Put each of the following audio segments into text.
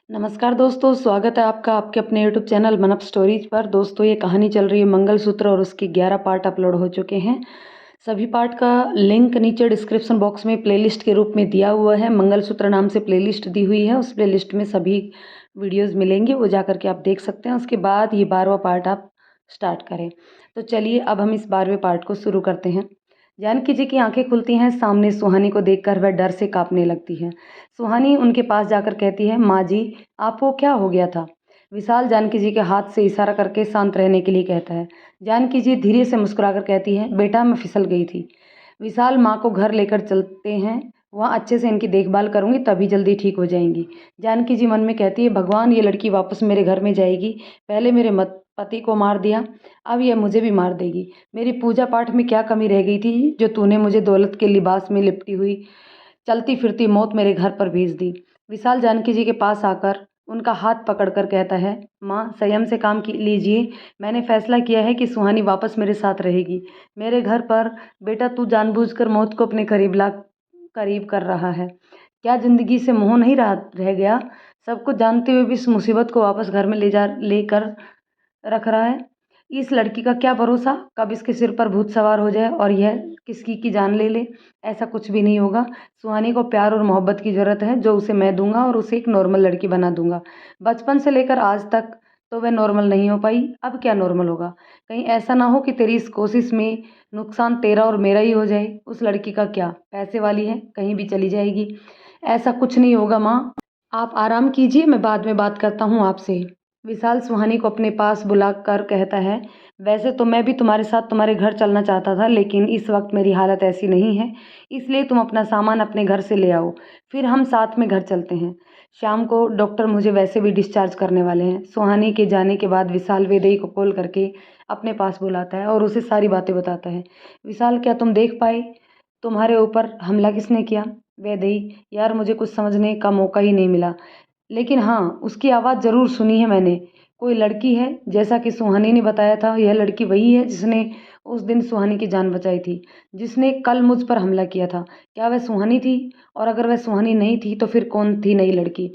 नमस्कार दोस्तों, स्वागत है आपका आपके अपने यूट्यूब चैनल मन अप स्टोरीज पर। दोस्तों, ये कहानी चल रही है मंगलसूत्र और उसके 11 पार्ट अपलोड हो चुके हैं। सभी पार्ट का लिंक नीचे डिस्क्रिप्शन बॉक्स में प्लेलिस्ट के रूप में दिया हुआ है। मंगलसूत्र नाम से प्लेलिस्ट दी हुई है, उस प्लेलिस्ट में सभी वीडियोज़ मिलेंगे, वो जा करके आप देख सकते हैं। उसके बाद ये 12वां पार्ट आप स्टार्ट करें। तो चलिए अब हम इस 12वें पार्ट को शुरू करते हैं। जानकी जी की आंखें खुलती हैं, सामने सुहानी को देखकर वह डर से कांपने लगती है। सुहानी उनके पास जाकर कहती है, माँ जी, आपको क्या हो गया था? विशाल जानकी जी के हाथ से इशारा करके शांत रहने के लिए कहता है। जानकी जी धीरे से मुस्कुराकर कहती है, बेटा मैं फिसल गई थी। विशाल माँ को घर लेकर चलते हैं, वहाँ अच्छे से इनकी देखभाल करूँगी तभी जल्दी ठीक हो जाएंगी। जानकी जी मन में कहती है, भगवान ये लड़की वापस मेरे घर में जाएगी। पहले मेरे मत पति को मार दिया, अब यह मुझे भी मार देगी। मेरी पूजा पाठ में क्या कमी रह गई थी जो तूने मुझे दौलत के लिबास में लिपटी हुई चलती फिरती मौत मेरे घर पर भेज दी। विशाल जानकी जी के पास आकर उनका हाथ पकड़कर कहता है, माँ संयम से काम लीजिए। मैंने फैसला किया है कि सुहानी वापस मेरे साथ रहेगी मेरे घर पर। बेटा तू जानबूझकर मौत को अपने करीब कर रहा है। क्या जिंदगी से मोह नहीं रह गया? सब कुछ जानते हुए भी इस मुसीबत को वापस घर में लेकर रख रहा है। इस लड़की का क्या भरोसा, कब इसके सिर पर भूत सवार हो जाए और यह किसकी की जान ले ले। ऐसा कुछ भी नहीं होगा। सुहानी को प्यार और मोहब्बत की ज़रूरत है, जो उसे मैं दूंगा और उसे एक नॉर्मल लड़की बना दूंगा। बचपन से लेकर आज तक तो वह नॉर्मल नहीं हो पाई, अब क्या नॉर्मल होगा? कहीं ऐसा ना हो कि तेरी इस कोशिश में नुकसान तेरा और मेरा ही हो जाए। उस लड़की का क्या, पैसे वाली है, कहीं भी चली जाएगी। ऐसा कुछ नहीं होगा माँ, आप आराम कीजिए, मैं बाद में बात करता हूँ आपसे। विशाल सुहानी को अपने पास बुलाकर कहता है, वैसे तो मैं भी तुम्हारे साथ तुम्हारे घर चलना चाहता था, लेकिन इस वक्त मेरी हालत ऐसी नहीं है, इसलिए तुम अपना सामान अपने घर से ले आओ, फिर हम साथ में घर चलते हैं। शाम को डॉक्टर मुझे वैसे भी डिस्चार्ज करने वाले हैं। सुहानी के जाने के बाद विशाल वेदई को कॉल करके अपने पास बुलाता है और उसे सारी बातें बताता है। विशाल, क्या तुम देख पाए तुम्हारे ऊपर हमला किसने किया? वेदई, यार मुझे कुछ समझने का मौका ही नहीं मिला, लेकिन हाँ उसकी आवाज़ ज़रूर सुनी है मैंने। कोई लड़की है, जैसा कि सुहानी ने बताया था, यह लड़की वही है जिसने उस दिन सुहानी की जान बचाई थी, जिसने कल मुझ पर हमला किया था। क्या वह सुहानी थी? और अगर वह सुहानी नहीं थी तो फिर कौन थी नई लड़की,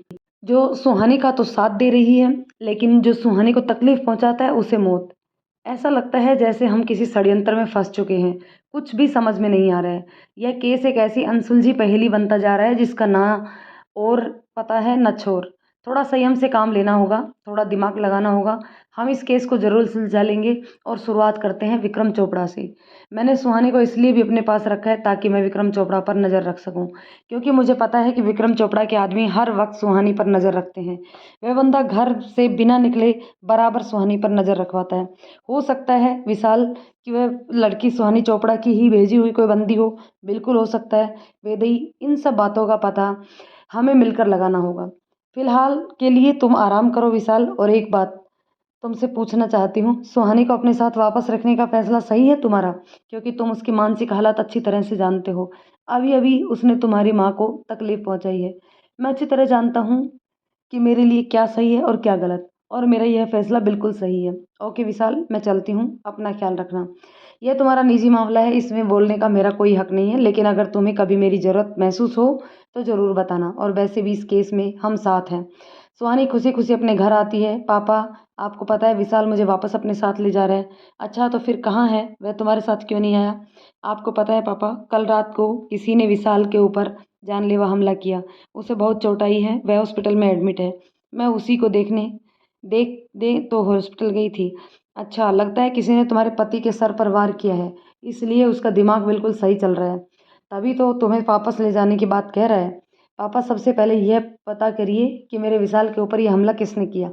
जो सुहानी का तो साथ दे रही है, लेकिन जो सुहानी को तकलीफ पहुंचाता है उसे मौत? ऐसा लगता है जैसे हम किसी षड्यंत्र में फंस चुके हैं। कुछ भी समझ में नहीं आ रहा है। यह केस एक ऐसी अनसुलझी पहेली बनता जा रहा है जिसका ना और पता है न छोर। थोड़ा संयम से काम लेना होगा, थोड़ा दिमाग लगाना होगा। हम इस केस को ज़रूर सुलझा लेंगे। और शुरुआत करते हैं विक्रम चोपड़ा से। मैंने सुहानी को इसलिए भी अपने पास रखा है ताकि मैं विक्रम चोपड़ा पर नज़र रख सकूं, क्योंकि मुझे पता है कि विक्रम चोपड़ा के आदमी हर वक्त सुहानी पर नज़र रखते हैं। वह बंदा घर से बिना निकले बराबर सुहानी पर नज़र रखवाता है। हो सकता है विशाल कि वह लड़की सुहानी चोपड़ा की ही भेजी हुई कोई बंदी हो, बिल्कुल हो सकता है। वेदई, इन सब बातों का पता हमें मिलकर लगाना होगा। फिलहाल के लिए तुम आराम करो विशाल, और एक बात तुमसे पूछना चाहती हूँ, सुहानी को अपने साथ वापस रखने का फैसला सही है तुम्हारा? क्योंकि तुम उसकी मानसिक हालत अच्छी तरह से जानते हो। अभी अभी उसने तुम्हारी माँ को तकलीफ पहुँचाई है। मैं अच्छी तरह जानता हूँ कि मेरे लिए क्या सही है और क्या गलत, और मेरा यह फैसला बिल्कुल सही है। ओके विशाल, मैं चलती हूँ, अपना ख्याल रखना। यह तुम्हारा निजी मामला है, इसमें बोलने का मेरा कोई हक नहीं है, लेकिन अगर तुम्हें कभी मेरी ज़रूरत महसूस हो तो ज़रूर बताना। और वैसे भी इस केस में हम साथ हैं। सुहानी खुशी खुशी अपने घर आती है। पापा, आपको पता है विशाल मुझे वापस अपने साथ ले जा रहा है। अच्छा, तो फिर कहाँ है वह, तुम्हारे साथ क्यों नहीं आया? आपको पता है पापा, कल रात को किसी ने विशाल के ऊपर जानलेवा हमला किया। उसे बहुत चोट आई है, वह हॉस्पिटल में एडमिट है। मैं उसी को देख दे तो हॉस्पिटल गई थी। अच्छा, लगता है किसी ने तुम्हारे पति के सर पर वार किया है, इसलिए उसका दिमाग बिल्कुल सही चल रहा है, तभी तो तुम्हें वापस ले जाने की बात कह रहा है। पापा, सबसे पहले यह पता करिए कि मेरे विशाल के ऊपर यह हमला किसने किया।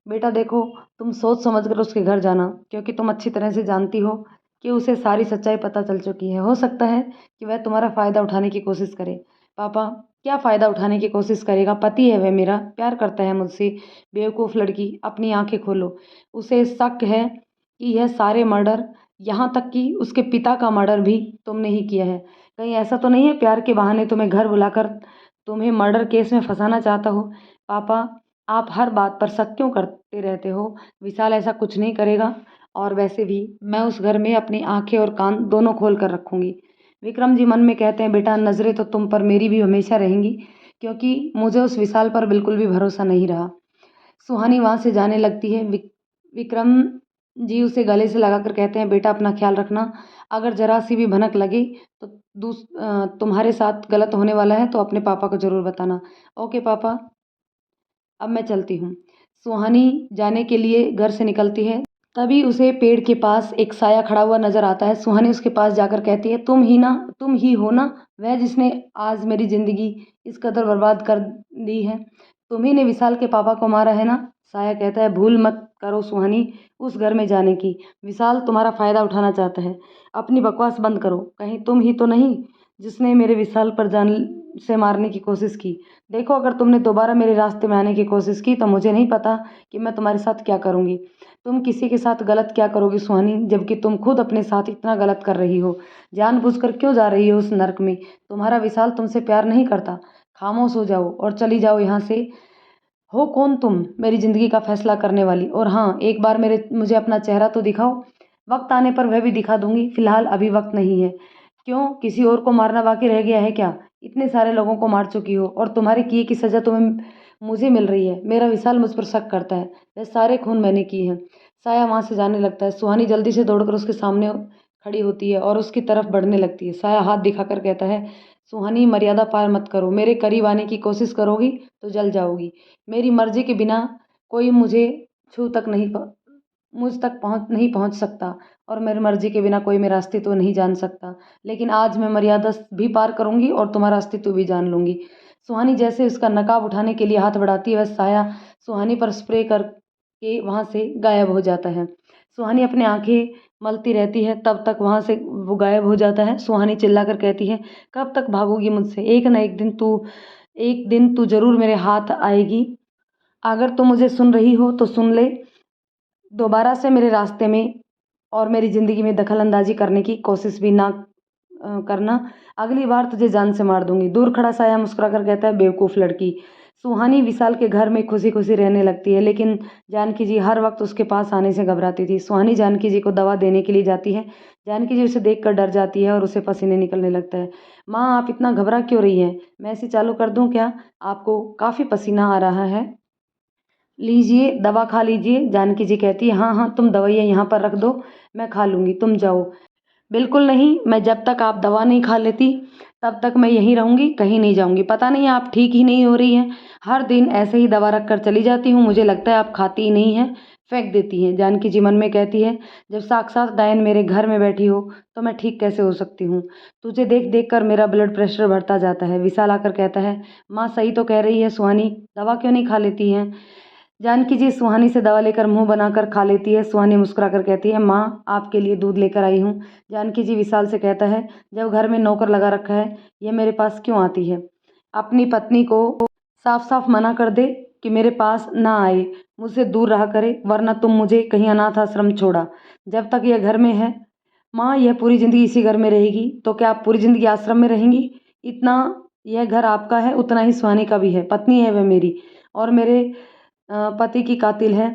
बेटा देखो, तुम सोच समझ कर उसके घर जाना, क्योंकि तुम अच्छी तरह से जानती हो कि उसे सारी सच्चाई पता चल चुकी है। हो सकता है कि वह तुम्हारा फ़ायदा उठाने की कोशिश करे। पापा, क्या फ़ायदा उठाने की कोशिश करेगा? पति है वह मेरा, प्यार करता है मुझसे। बेवकूफ़ लड़की, अपनी आंखें खोलो। उसे शक है कि यह सारे मर्डर, यहाँ तक कि उसके पिता का मर्डर भी तुमने ही किया है। कहीं ऐसा तो नहीं है प्यार के बहाने तुम्हें घर बुलाकर तुम्हें मर्डर केस में फंसाना चाहता हो? पापा, आप हर बात पर शक क्यों करते रहते हो? विशाल ऐसा कुछ नहीं करेगा, और वैसे भी मैं उस घर में अपनी आंखें और कान दोनों खोल कर रखूंगी। विक्रम जी मन में कहते हैं, बेटा नज़रें तो तुम पर मेरी भी हमेशा रहेंगी, क्योंकि मुझे उस विशाल पर बिल्कुल भी भरोसा नहीं रहा। सुहानी वहाँ से जाने लगती है। विक्रम जी उसे गले से लगाकर कहते हैं, बेटा अपना ख्याल रखना, अगर जरा सी भी भनक लगी तो तुम्हारे साथ गलत होने वाला है तो अपने पापा को ज़रूर बताना। ओके पापा, अब मैं चलती हूँ। सुहानी जाने के लिए घर से निकलती है, तभी उसे पेड़ के पास एक साया खड़ा हुआ नजर आता है। सुहानी उसके पास जाकर कहती है, तुम ही हो ना वह जिसने आज मेरी ज़िंदगी इस कदर बर्बाद कर दी है। तुम्ही ने विशाल के पापा को मारा है ना। साया कहता है, भूल मत करो सुहानी उस घर में जाने की। विशाल तुम्हारा फ़ायदा उठाना चाहता है। अपनी बकवास बंद करो। कहीं तुम ही तो नहीं जिसने मेरे विशाल पर जान से मारने की कोशिश की। देखो, अगर तुमने दोबारा मेरे रास्ते में आने की कोशिश की तो मुझे नहीं पता कि मैं तुम्हारे साथ क्या करूँगी। तुम किसी के साथ गलत क्या करोगी सुहानी, जबकि तुम खुद अपने साथ इतना गलत कर रही हो। जानबूझकर क्यों जा रही हो उस नर्क में। तुम्हारा विशाल तुमसे प्यार नहीं करता। खामोश हो जाओ और चली जाओ यहाँ से। हो कौन तुम मेरी ज़िंदगी का फैसला करने वाली। और हाँ, एक बार मुझे अपना चेहरा तो दिखाओ। वक्त आने पर वह भी दिखा दूंगी, फिलहाल अभी वक्त नहीं है। क्यों, किसी और को मारना बाकी रह गया है क्या। इतने सारे लोगों को मार चुकी हो और तुम्हारे किए की सज़ा तुम्हें मुझे मिल रही है। मेरा विशाल मुझ पर शक करता है, वह सारे खून मैंने किए हैं। साया वहाँ से जाने लगता है। सुहानी जल्दी से दौड़कर उसके सामने खड़ी होती है और उसकी तरफ बढ़ने लगती है। साया हाथ दिखाकर कहता है, सुहानी मर्यादा पार मत करो। मेरे करीब आने की कोशिश करोगी तो जल जाओगी। मेरी मर्जी के बिना कोई छू तक नहीं मुझ तक नहीं पहुंच सकता, और मेरी मर्जी के बिना कोई मेरा अस्तित्व नहीं जान सकता। लेकिन आज मैं मर्यादा भी पार करूंगी और तुम्हारा अस्तित्व भी जान लूंगी। सुहानी जैसे उसका नकाब उठाने के लिए हाथ बढ़ाती है, वह साया सुहानी पर स्प्रे करके वहाँ से गायब हो जाता है। सुहानी अपनी आंखें मलती रहती है, तब तक वहाँ से वो गायब हो जाता है। सुहानी चिल्लाकर कहती है, कब तक भागोगी मुझसे। एक न एक दिन तू जरूर मेरे हाथ आएगी। अगर तू मुझे सुन रही हो तो सुन ले, दोबारा से मेरे रास्ते में और मेरी ज़िंदगी में दखल अंदाजी करने की कोशिश भी ना करना। अगली बार तुझे जान से मार दूंगी। दूर खड़ा साया मुस्कुराकर कहता है, बेवकूफ़ लड़की। सुहानी विशाल के घर में खुशी खुशी रहने लगती है, लेकिन जानकी जी हर वक्त उसके पास आने से घबराती थी। सुहानी जानकी जी को दवा देने के लिए जाती है। जानकी जी उसे देखकर डर जाती है और उसे पसीने निकलने लगता है। माँ, आप इतना घबरा क्यों रही हैं। मैं ऐसी चालू कर दूँ क्या। आपको काफ़ी पसीना आ रहा है, लीजिए दवा खा लीजिए। जानकी जी कहती है, हाँ हाँ, तुम दवाइयाँ यहाँ पर रख दो, मैं खा लूँगी, तुम जाओ। बिल्कुल नहीं, मैं जब तक आप दवा नहीं खा लेती तब तक मैं यहीं रहूँगी, कहीं नहीं जाऊँगी। पता नहीं आप ठीक ही नहीं हो रही हैं, हर दिन ऐसे ही दवा रख कर चली जाती हूँ। मुझे लगता है आप खाती ही नहीं हैं, फेंक देती हैं। जानकी जी मन में कहती है, जब साक्षात डायन मेरे घर में बैठी हो तो मैं ठीक कैसे हो सकती हूँ। तुझे देख देख कर मेरा ब्लड प्रेशर बढ़ता जाता है। विशाल आकर कहता है, माँ सही तो कह रही है सुहानी, दवा क्यों नहीं खा लेती हैं। जानकी जी सुहानी से दवा लेकर मुंह बनाकर खा लेती है। सुहानी मुस्कुराकर कहती है, माँ आपके लिए दूध लेकर आई हूँ। जानकी जी विशाल से कहता है, जब घर में नौकर लगा रखा है, ये मेरे पास क्यों आती है। अपनी पत्नी को साफ साफ मना कर दे कि मेरे पास ना आए, मुझसे दूर रहा करे, वरना तुम मुझे कहीं अनाथ आश्रम छोड़ा। जब तक यह घर में है माँ, यह पूरी ज़िंदगी इसी घर में रहेगी, तो क्या आप पूरी ज़िंदगी आश्रम में रहेंगी। इतना यह घर आपका है उतना ही सुहानी का भी है। पत्नी है वह मेरी, और मेरे पति की कातिल है।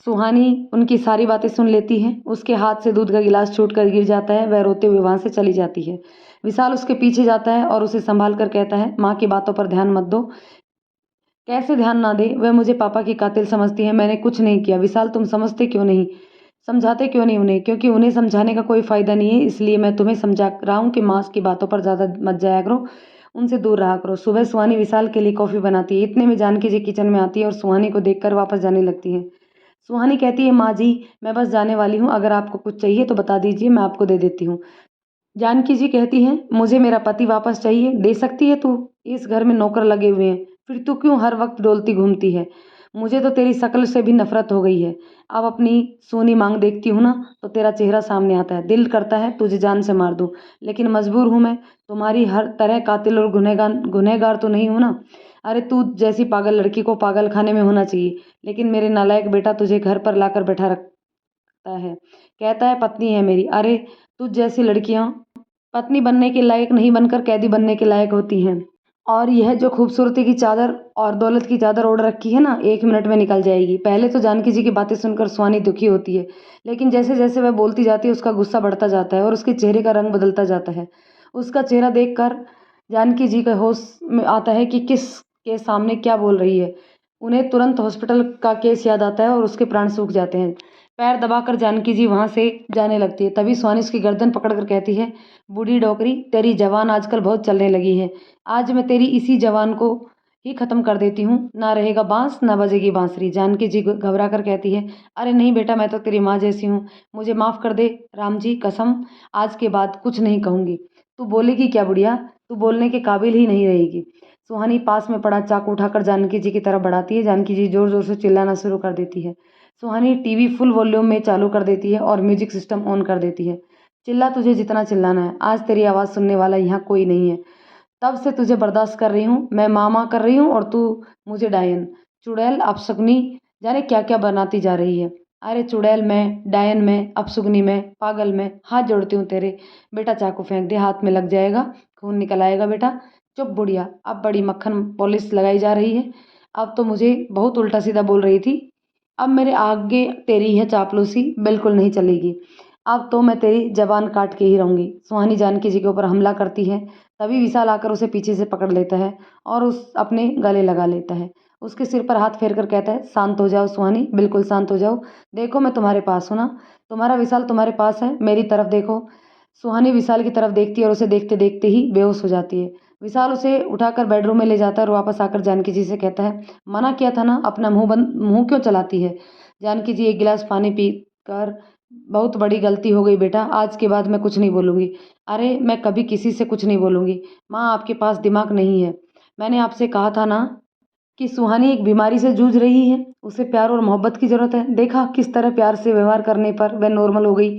सुहानी उनकी सारी बातें सुन लेती है। उसके हाथ से दूध का गिलास छूटकर गिर जाता है। वह रोते हुए वहाँ से चली जाती है। विशाल उसके पीछे जाता है और उसे संभाल कर कहता है, माँ की बातों पर ध्यान मत दो। कैसे ध्यान ना दे, वह मुझे पापा की कातिल समझती है, मैंने कुछ नहीं किया। विशाल, तुम समझते क्यों नहीं, समझाते क्यों नहीं उन्हें। क्योंकि उन्हें समझाने का कोई फ़ायदा नहीं है, इसलिए मैं तुम्हें समझा रहा हूँ कि माँ की बातों पर ज़्यादा मत जाया करो, उनसे दूर रहा करो। सुबह सुहानी विशाल के लिए कॉफ़ी बनाती है। इतने में जानकी जी किचन में आती है और सुहानी को देखकर वापस जाने लगती है। सुहानी कहती है, माँ जी मैं बस जाने वाली हूँ, अगर आपको कुछ चाहिए तो बता दीजिए, मैं आपको दे देती हूँ। जानकी जी कहती हैं, मुझे मेरा पति वापस चाहिए। दे सकती है तू, इस घर में नौकर लगे हुए हैं, फिर तू क्यों हर वक्त डोलती घूमती है। मुझे तो तेरी शक्ल से भी नफरत हो गई है। अब अपनी सोनी मांग देखती हूँ ना तो तेरा चेहरा सामने आता है, दिल करता है तुझे जान से मार दूँ, लेकिन मजबूर हूँ मैं। तुम्हारी हर तरह कातिल और गुनहगार तो नहीं हूँ ना। अरे तू जैसी पागल लड़की को पागल खाने में होना चाहिए, लेकिन मेरे नालायक बेटा तुझे घर पर लाकर बैठा रखता है, कहता है पत्नी है मेरी। अरे तुझ जैसी लड़कियां पत्नी बनने के लायक नहीं बनकर कैदी बनने के लायक होती हैं। और यह जो खूबसूरती की चादर और दौलत की चादर ओढ़ रखी है ना, 1 मिनट में निकल जाएगी। पहले तो जानकी जी की बातें सुनकर सुहानी दुखी होती है, लेकिन जैसे जैसे वह बोलती जाती है उसका गुस्सा बढ़ता जाता है और उसके चेहरे का रंग बदलता जाता है। उसका चेहरा देखकर जानकी जी का होश में आता है कि किस के सामने क्या बोल रही है। उन्हें तुरंत हॉस्पिटल का केस याद आता है और उसके प्राण सूख जाते हैं। पैर दबाकर जानकी जी वहाँ से जाने लगती है। तभी सुहानी उसकी गर्दन पकड़कर कहती है, बूढ़ी डोकरी, तेरी जवान आजकल बहुत चलने लगी है। आज मैं तेरी इसी जवान को ही खत्म कर देती हूँ। ना रहेगा बांस, ना बजेगी बांसुरी। जानकी जी घबरा कर कहती है, अरे नहीं बेटा, मैं तो तेरी माँ जैसी हूँ, मुझे माफ़ कर दे। राम जी कसम, आज के बाद कुछ नहीं कहूँगी। तू बोलेगी क्या बुढ़िया? तू बोलने के काबिल ही नहीं रहेगी। सुहानी पास में पड़ा चाकू उठाकर जानकी जी की तरफ बढ़ाती है। जानकी जी जोर जोर से चिल्लाना शुरू कर देती है। सुहानी टीवी फुल वॉल्यूम में चालू कर देती है और म्यूजिक सिस्टम ऑन कर देती है। चिल्ला तुझे जितना चिल्लाना है, आज तेरी आवाज़ सुनने वाला यहाँ कोई नहीं है। तब से तुझे बर्दाश्त कर रही हूँ, मैं मामा कर रही हूँ और तू मुझे डायन, चुड़ैल, अपशकुनी, जाने क्या क्या बनाती जा रही है। अरे चुड़ैल मैं, डायन मैं, अपशकुनी मैं, पागल मैं, हाथ जोड़ती हूँ तेरे। बेटा चाकू फेंक दे, हाथ में लग जाएगा, खून निकल आएगा बेटा। चुप बुढ़िया, अब बड़ी मक्खन पॉलिश लगाई जा रही है। अब तो मुझे बहुत उल्टा सीधा बोल रही थी, अब मेरे आगे तेरी है चापलूसी बिल्कुल नहीं चलेगी। अब तो मैं तेरी जबान काट के ही रहूंगी। सुहानी जानकी जी के ऊपर हमला करती है। तभी विशाल आकर उसे पीछे से पकड़ लेता है और उस अपने गले लगा लेता है। उसके सिर पर हाथ फेर कर कहता है, शांत हो जाओ सुहानी, बिल्कुल शांत हो जाओ। देखो मैं तुम्हारे पास हूँ ना, तुम्हारा विशाल तुम्हारे पास है, मेरी तरफ देखो। सुहानी विशाल की तरफ देखती है और उसे देखते देखते ही बेहोश हो जाती है। विशाल उसे उठाकर बेडरूम में ले जाता है और वापस आकर जानकी जी से कहता है, मना किया था ना, अपना मुंह क्यों चलाती है। जानकी जी एक गिलास पानी पी कर, बहुत बड़ी गलती हो गई बेटा, आज के बाद मैं कुछ नहीं बोलूँगी। अरे मैं कभी किसी से कुछ नहीं बोलूँगी। माँ आपके पास दिमाग नहीं है। मैंने आपसे कहा था ना कि सुहानी एक बीमारी से जूझ रही है, उसे प्यार और मोहब्बत की ज़रूरत है। देखा किस तरह प्यार से व्यवहार करने पर वह नॉर्मल हो गई।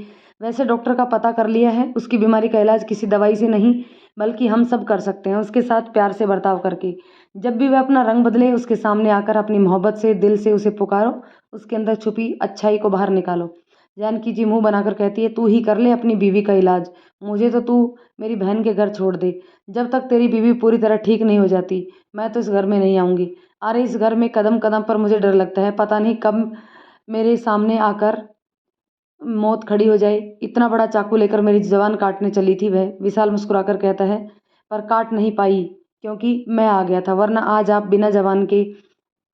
वैसे डॉक्टर का पता कर लिया है, उसकी बीमारी का इलाज किसी दवाई से नहीं बल्कि हम सब कर सकते हैं, उसके साथ प्यार से बर्ताव करके। जब भी वह अपना रंग बदले, उसके सामने आकर अपनी मोहब्बत से दिल से उसे पुकारो, उसके अंदर छुपी अच्छाई को बाहर निकालो। जानकी जी मुंह बनाकर कहती है, तू ही कर ले अपनी बीवी का इलाज, मुझे तो तू मेरी बहन के घर छोड़ दे। जब तक तेरी बीवी पूरी तरह ठीक नहीं हो जाती, मैं तो इस घर में नहीं आऊँगी। अरे इस घर में कदम कदम पर मुझे डर लगता है, पता नहीं कब मेरे सामने आकर मौत खड़ी हो जाए। इतना बड़ा चाकू लेकर मेरी जबान काटने चली थी वह। विशाल मुस्कुराकर कहता है, पर काट नहीं पाई क्योंकि मैं आ गया था, वरना आज आप बिना जबान के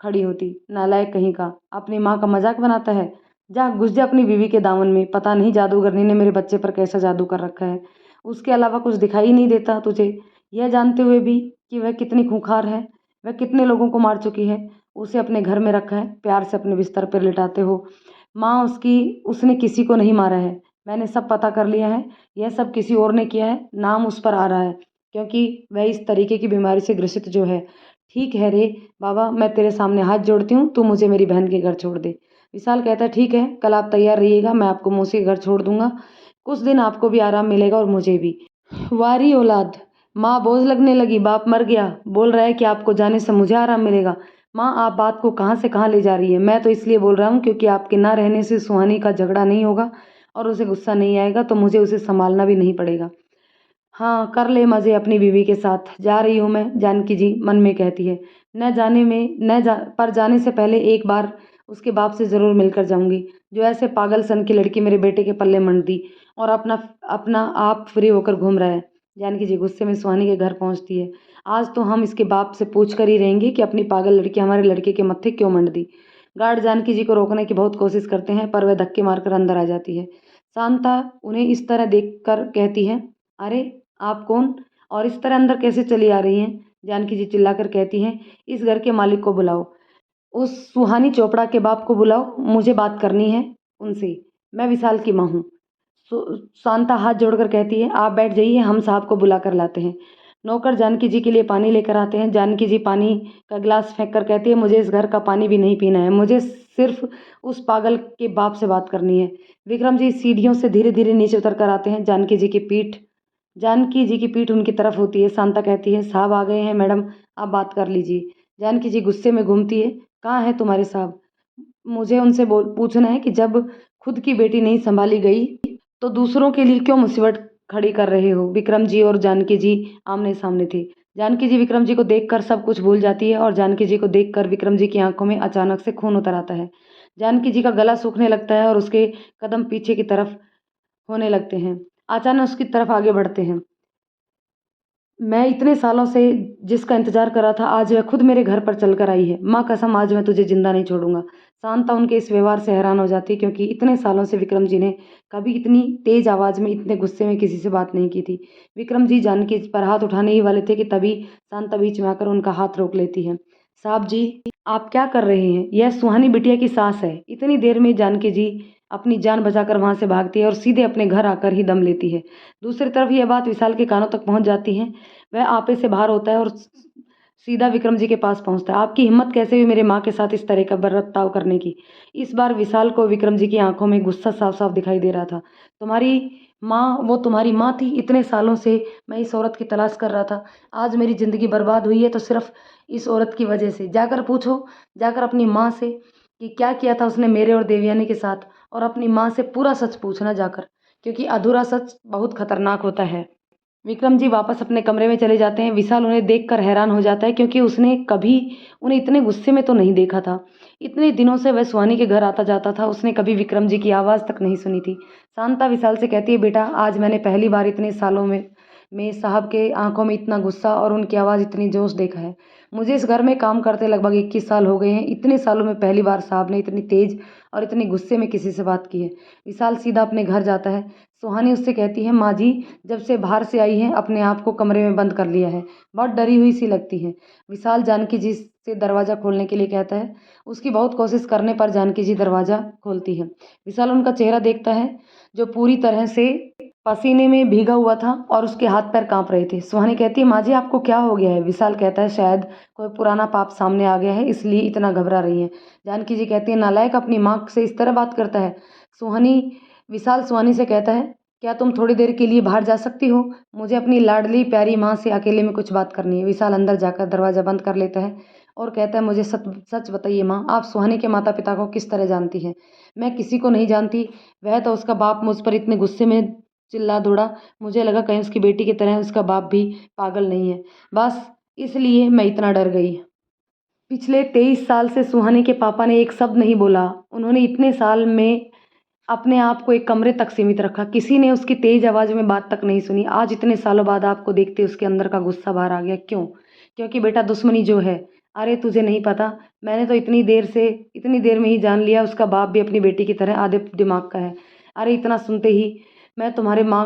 खड़ी होती। नालायक कहीं का, अपनी माँ का मजाक बनाता है। जा घुस जा अपनी बीवी के दामन में। पता नहीं जादूगरनी ने मेरे बच्चे पर कैसा जादू कर रखा है, उसके अलावा कुछ दिखाई नहीं देता तुझे। यह जानते हुए भी कि वह कितनी खूंखार है, वह कितने लोगों को मार चुकी है, उसे अपने घर में रखा है, प्यार से अपने बिस्तर पर लिटाते हो। माँ उसकी, उसने किसी को नहीं मारा है, मैंने सब पता कर लिया है। यह सब किसी और ने किया है, नाम उस पर आ रहा है क्योंकि वह इस तरीके की बीमारी से ग्रसित जो है। ठीक है रे बाबा, मैं तेरे सामने हाथ जोड़ती हूँ, तू मुझे मेरी बहन के घर छोड़ दे। विशाल कहता है, ठीक है, कल आप तैयार रहिएगा, मैं आपको मौसी के घर छोड़ दूंगा। कुछ दिन आपको भी आराम मिलेगा और मुझे भी। वारी औलाद, माँ बोझ लगने लगी, बाप मर गया, बोल रहा है कि आपको जाने से मुझे आराम मिलेगा। माँ आप बात को कहाँ से कहाँ ले जा रही है। मैं तो इसलिए बोल रहा हूँ क्योंकि आपके ना रहने से सुहानी का झगड़ा नहीं होगा और उसे गुस्सा नहीं आएगा, तो मुझे उसे संभालना भी नहीं पड़ेगा। हाँ कर ले मज़े अपनी बीवी के साथ, जा रही हूँ मैं, जानकी जी मन में कहती है। न जाने में न जा पर जाने से पहले एक बार उसके बाप से ज़रूर मिलकर जाऊंगी, जो ऐसे पागल सन की लड़की मेरे बेटे के पल्ले मंड दी और अपना अपना आप फ्री होकर घूम रहा है। जानकी जी गुस्से में सुहानी के घर पहुंचती है। आज तो हम इसके बाप से पूछ कर ही रहेंगे कि अपनी पागल लड़की हमारे लड़के के मत्थे क्यों मंड दी। गार्ड जानकी जी को रोकने की बहुत कोशिश करते हैं पर वह धक्के मारकर अंदर आ जाती है। शांता उन्हें इस तरह देखकर कहती है, अरे आप कौन और इस तरह अंदर कैसे चली आ रही हैं। जानकी जी चिल्लाकर कहती हैं, इस घर के मालिक को बुलाओ, उस सुहानी चोपड़ा के बाप को बुलाओ, मुझे बात करनी है उनसे, मैं विशाल की माँ हूँ। शांता हाथ जोड़कर कहती है, आप बैठ जाइए, हम साहब को बुला कर लाते हैं। नौकर जानकी जी के लिए पानी लेकर आते हैं। जानकी जी पानी का गिलास फेंक कर कहती है, मुझे इस घर का पानी भी नहीं पीना है, मुझे सिर्फ उस पागल के बाप से बात करनी है। विक्रम जी सीढ़ियों से धीरे धीरे नीचे उतर कर आते हैं। जानकी जी की पीठ उनकी तरफ होती है। शांता कहती है, साहब आ गए हैं मैडम, आप बात कर लीजिए। जानकी जी गुस्से में घूमती है, कहाँ है तुम्हारे साहब? मुझे उनसे पूछना है कि जब खुद की बेटी नहीं संभाली गई तो दूसरों के लिए क्यों मुसीबत खड़ी कर रहे हो। विक्रम जी और जानकी जी आमने सामने थे। जानकी जी विक्रम जी को देखकर सब कुछ भूल जाती है और जानकी जी को देखकर विक्रम जी की आंखों में अचानक से खून उतर आता है। जानकी जी का गला सूखने लगता है और उसके कदम पीछे की तरफ होने लगते हैं। अचानक उसकी तरफ आगे बढ़ते हैं। मैं इतने सालों से जिसका इंतज़ार कर रहा था, आज वह खुद मेरे घर पर चल कर आई है। माँ कसम, आज मैं तुझे ज़िंदा नहीं छोड़ूँगा। शांता उनके इस व्यवहार से हैरान हो जाती है, क्योंकि इतने सालों से विक्रम जी ने कभी इतनी तेज़ आवाज़ में, इतने गुस्से में किसी से बात नहीं की थी। विक्रम जी जानकी पर हाथ उठाने ही वाले थे कि तभी शांता बीच में आकर उनका हाथ रोक लेती है। साहब जी, आप क्या कर रहे हैं? यह सुहानी बिटिया की सास है। इतनी देर में जानकी जी अपनी जान बचाकर वहाँ से भागती है और सीधे अपने घर आकर ही दम लेती है। दूसरी तरफ यह बात विशाल के कानों तक पहुँच जाती है। वह आपे से बाहर होता है और सीधा विक्रम जी के पास पहुंचता है। आपकी हिम्मत कैसे हुई मेरे माँ के साथ इस तरह का बर्ताव करने की? इस बार विशाल को विक्रम जी की आंखों में गुस्सा साफ साफ दिखाई दे रहा था। तुम्हारी माँ, वो तुम्हारी माँ थी? इतने सालों से मैं इस औरत की तलाश कर रहा था। आज मेरी ज़िंदगी बर्बाद हुई है तो सिर्फ इस औरत की वजह से। जाकर पूछो, जाकर अपनी माँ से कि क्या किया था उसने मेरे और देवयानी के साथ, और अपनी माँ से पूरा सच पूछना जाकर, क्योंकि अधूरा सच बहुत खतरनाक होता है। विक्रम जी वापस अपने कमरे में चले जाते हैं। विशाल उन्हें देखकर हैरान हो जाता है, क्योंकि उसने कभी उन्हें इतने गुस्से में तो नहीं देखा था। इतने दिनों से वह सुहानी के घर आता जाता था, उसने कभी विक्रम जी की आवाज़ तक नहीं सुनी थी। शांता विशाल से कहती है, बेटा आज मैंने पहली बार इतने सालों में साहब के आंखों में इतना गुस्सा और उनकी आवाज़ इतनी जोश देखा है। मुझे इस घर में काम करते लगभग 21 साल हो गए हैं। इतने सालों में पहली बार साहब ने इतनी तेज़ और इतने गुस्से में किसी से बात की है। विशाल सीधा अपने घर जाता है। सुहानी उससे कहती है, माँ जी जब से बाहर से आई हैं अपने आप को कमरे में बंद कर लिया है, बहुत डरी हुई सी लगती है। विशाल जानकी जी से दरवाज़ा खोलने के लिए कहता है। उसकी बहुत कोशिश करने पर जानकी जी दरवाज़ा खोलती है। विशाल उनका चेहरा देखता है, जो पूरी तरह से पसीने में भीगा हुआ था और उसके हाथ पैर कांप रहे थे। सुहानी कहती है, माँ जी आपको क्या हो गया है? विशाल कहता है, शायद कोई पुराना पाप सामने आ गया है, इसलिए इतना घबरा रही है। जानकी जी कहती है, नालायक, अपनी माँ से इस तरह बात करता है? विशाल सुहानी से कहता है, क्या तुम थोड़ी देर के लिए बाहर जा सकती हो? मुझे अपनी लाडली प्यारी माँ से अकेले में कुछ बात करनी है। विशाल अंदर जाकर दरवाज़ा बंद कर लेता है और कहता है, मुझे सच सच बताइए माँ, आप सुहानी के माता पिता को किस तरह जानती हैं? मैं किसी को नहीं जानती। वह तो उसका बाप मुझ पर इतने गुस्से में चिल्ला दौड़ा, मुझे लगा कहीं उसकी बेटी की तरह उसका बाप भी पागल नहीं है। बस इसलिए मैं इतना डर गई। पिछले 23 साल से सुहानी के पापा ने एक शब्द नहीं बोला। उन्होंने इतने साल में अपने आप को एक कमरे तक सीमित रखा। किसी ने उसकी तेज़ आवाज़ में बात तक नहीं सुनी। आज इतने सालों बाद आपको देखते उसके अंदर का गुस्सा बाहर आ गया। क्यों? क्योंकि बेटा दुश्मनी जो है, अरे तुझे नहीं पता, मैंने तो इतनी देर में ही जान लिया उसका बाप भी अपनी बेटी की तरह आधे दिमाग का है। अरे इतना सुनते ही मैं तुम्हारे माँ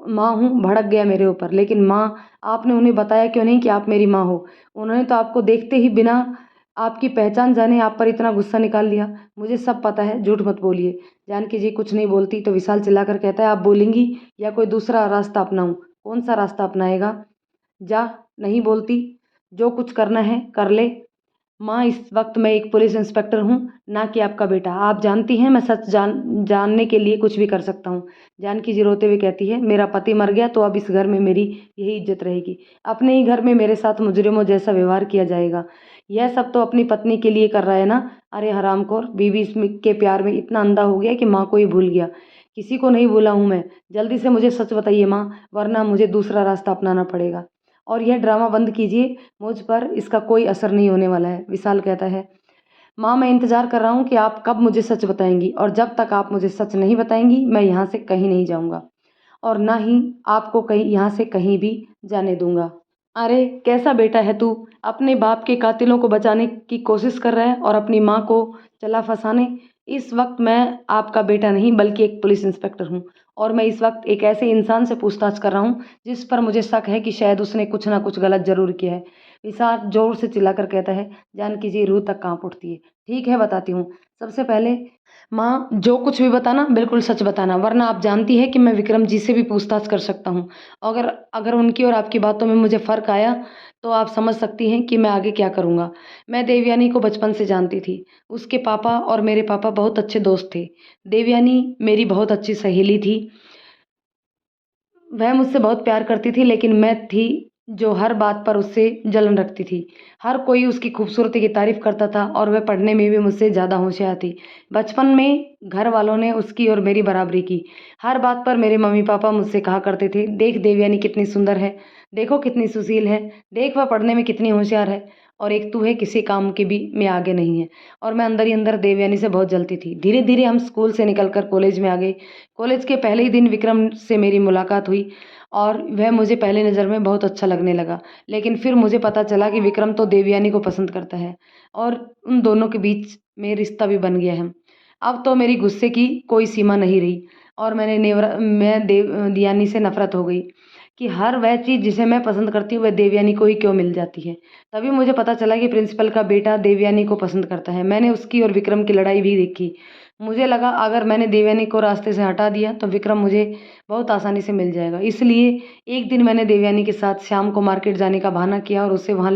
माँ हूँ, भड़क गया मेरे ऊपर। लेकिन माँ, आपने उन्हें बताया क्यों नहीं कि आप मेरी माँ हो? उन्होंने तो आपको देखते ही बिना आपकी पहचान जाने आप पर इतना गुस्सा निकाल लिया। मुझे सब पता है, झूठ मत बोलिए। जानकी जी कुछ नहीं बोलती तो विशाल चिल्लाकर कहता है, आप बोलेंगी या कोई दूसरा रास्ता अपनाऊं? कौन सा रास्ता अपनाएगा? जा, नहीं बोलती, जो कुछ करना है कर ले। माँ, इस वक्त मैं एक पुलिस इंस्पेक्टर हूँ, ना कि आपका बेटा। आप जानती हैं मैं सच जानने के लिए कुछ भी कर सकता हूँ। जानकी जी रोते हुए कहती है, मेरा पति मर गया तो अब इस घर में मेरी यही इज्जत रहेगी। अपने ही घर में मेरे साथ मुजरिमों जैसा व्यवहार किया जाएगा। यह सब तो अपनी पत्नी के लिए कर रहा है ना? अरे हरामखोर, बीवी के प्यार में इतना अंधा हो गया कि माँ को ही भूल गया। किसी को नहीं भूला हूँ मैं। जल्दी से मुझे सच बताइए माँ, वरना मुझे दूसरा रास्ता अपनाना पड़ेगा। और यह ड्रामा बंद कीजिए, मुझ पर इसका कोई असर नहीं होने वाला है। विशाल कहता है, माँ मैं इंतज़ार कर रहा हूँ कि आप कब मुझे सच बताएंगी, और जब तक आप मुझे सच नहीं बताएंगी मैं यहाँ से कहीं नहीं जाऊँगा, और ना ही आपको कहीं यहाँ से कहीं भी जाने दूंगा। अरे कैसा बेटा है तू? अपने बाप के कातिलों को बचाने की कोशिश कर रहा है और अपनी माँ को चला फंसाने। इस वक्त मैं आपका बेटा नहीं बल्कि एक पुलिस इंस्पेक्टर हूँ, और मैं इस वक्त एक ऐसे इंसान से पूछताछ कर रहा हूँ जिस पर मुझे शक है कि शायद उसने कुछ ना कुछ गलत जरूर किया है। विशाल जोर से चिल्लाकर कहता है। जानकी जी रूह तक कांप उठती है। ठीक है, बताती हूँ। सबसे पहले माँ, जो कुछ भी बताना बिल्कुल सच बताना, वरना आप जानती है कि मैं विक्रम जी से भी पूछताछ कर सकता हूँ। अगर अगर उनकी और आपकी बातों में मुझे फ़र्क आया तो आप समझ सकती हैं कि मैं आगे क्या करूँगा। मैं देवयानी को बचपन से जानती थी। उसके पापा और मेरे पापा बहुत अच्छे दोस्त थे। देवयानी मेरी बहुत अच्छी सहेली थी। वह मुझसे बहुत प्यार करती थी, लेकिन मैं थी जो हर बात पर उससे जलन रखती थी। हर कोई उसकी खूबसूरती की तारीफ़ करता था और वह पढ़ने में भी मुझसे ज़्यादा होशियार थी। बचपन में घर वालों ने उसकी और मेरी बराबरी की। हर बात पर मेरे मम्मी-पापा मुझसे कहा करते थे, "देख देवयानी कितनी सुंदर है, देखो कितनी सुशील है, देख वह पढ़ने में कितनी होशियार है।" और एक तू है किसी काम के भी में आगे नहीं है। और मैं अंदर ही अंदर देवयानी से बहुत जलती थी। धीरे धीरे हम स्कूल से निकल कर कॉलेज में आ गए। कॉलेज के पहले ही दिन विक्रम से मेरी मुलाकात हुई और वह मुझे पहली नज़र में बहुत अच्छा लगने लगा। लेकिन फिर मुझे पता चला कि विक्रम तो देवयानी को पसंद करता है और उन दोनों के बीच में रिश्ता भी बन गया है। अब तो मेरी गुस्से की कोई सीमा नहीं रही और मैं देवयानी से नफरत हो गई कि हर वह चीज़ जिसे मैं पसंद करती हूँ वह देवयानी को ही क्यों मिल जाती है। तभी मुझे पता चला कि प्रिंसिपल का बेटा देवयानी को पसंद करता है। मैंने उसकी और विक्रम की लड़ाई भी देखी। मुझे लगा अगर मैंने देवयानी को रास्ते से हटा दिया तो विक्रम मुझे बहुत आसानी से मिल जाएगा। इसलिए एक दिन मैंने देवयानी के साथ शाम को मार्केट जाने का बहाना किया और उसे वहाँ